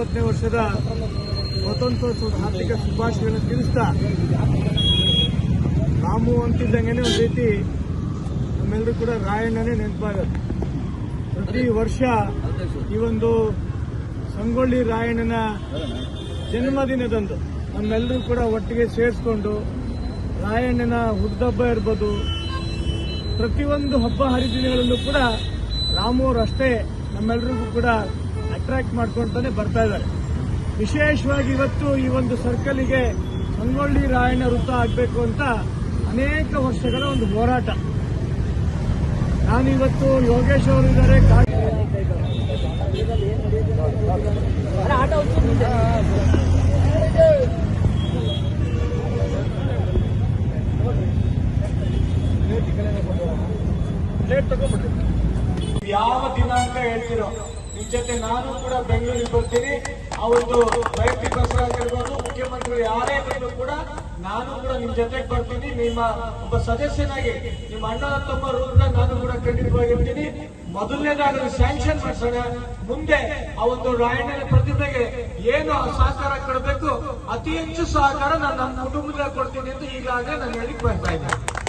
79ನೇ ವರ್ಷದ ಸ್ವಾತಂತ್ರ್ಯೋತ್ಸವದ ಹಾರ್ದಿಕ ಶುಭಾಶಯಗಳನ್ನು ತಿಳಿಸ್ತಾ, ರಾಮು ಅಂತಿದ್ದಂಗೆನೆ ಒಂದು ರೀತಿ ನಮ್ಮೆಲ್ಲರೂ ಕೂಡ ರಾಯಣ್ಣನೇ ನೆನಪಾಗುತ್ತೆ. ಪ್ರತಿ ವರ್ಷ ಈ ಒಂದು ಸಂಗೊಳ್ಳಿ ರಾಯಣ್ಣನ ಜನ್ಮದಿನದಂದು ನಮ್ಮೆಲ್ಲರೂ ಕೂಡ ಒಟ್ಟಿಗೆ ಸೇರಿಸ್ಕೊಂಡು ರಾಯಣ್ಣನ ಹುಟ್ಟುಹಬ್ಬ ಇರ್ಬೋದು, ಪ್ರತಿಯೊಂದು ಹಬ್ಬ ಹರಿದಿನಗಳಲ್ಲೂ ಕೂಡ ರಾಮೋರಷ್ಟೇ ನಮ್ಮೆಲ್ಲರಿಗೂ ಕೂಡ ಅಟ್ರಾಕ್ಟ್ ಮಾಡ್ಕೊಂತಾನೆ ಬರ್ತಾ ಇದ್ದಾರೆ. ವಿಶೇಷವಾಗಿ ಇವತ್ತು ಈ ಒಂದು ಸರ್ಕಲ್ಗೆ ಸಂಗೊಳ್ಳಿ ರಾಯಣ್ಣ ವೃತ್ತ ಆಗಬೇಕು ಅಂತ ಅನೇಕ ವರ್ಷಗಳ ಒಂದು ಹೋರಾಟ. ನಾನಿವತ್ತು ಯೋಗೇಶ್ ಅವರು ಇದ್ದಾರೆ, ಯಾವ ದಿನಾಂಕ ಹೇಳ್ತಿರೋ ನಿಮ್ ಜೊತೆ ನಾನು ಕೂಡ ಬೆಂಗಳೂರಿಗೆ ಬರ್ತೀನಿ. ಆ ಒಂದು ಮೈತ್ರಿ ಬಸವರಾಜ್ ಇರ್ಬೋದು, ಮುಖ್ಯಮಂತ್ರಿಗಳು ಯಾರೇ ಬಂದ್ರು ಕೂಡ ನಾನು ಕೂಡ ನಿಮ್ ಜೊತೆಗೆ ಬರ್ತೀನಿ. ನಿಮ್ಮ ಒಬ್ಬ ಸದಸ್ಯನಾಗಿ ನಿಮ್ಮ ಅಣ್ಣನ ತಮ್ಮ ರೂಪದ ನಾನು ಕೂಡ ಖಂಡಿತವಾಗಿರ್ತೀನಿ. ಮೊದಲನೇದಾಗಿ ಸ್ಯಾಂಕ್ಷನ್ ಮಾಡಿಸೋಣ. ಮುಂದೆ ಆ ಒಂದು ರಾಯಣ್ಣನ ಪ್ರತಿಭೆಗೆ ಏನು ಸಹಕಾರ ಕೊಡಬೇಕು, ಅತಿ ಹೆಚ್ಚು ಸಹಕಾರ ನಾನು ನನ್ನ ಕುಟುಂಬದಲ್ಲಿ ಕೊಡ್ತೀನಿ ಅಂತ ಈಗಾಗಲೇ ನಾನು ಹೇಳಿಕ್ ಬರ್ತಾ ಇದ್ದೀನಿ.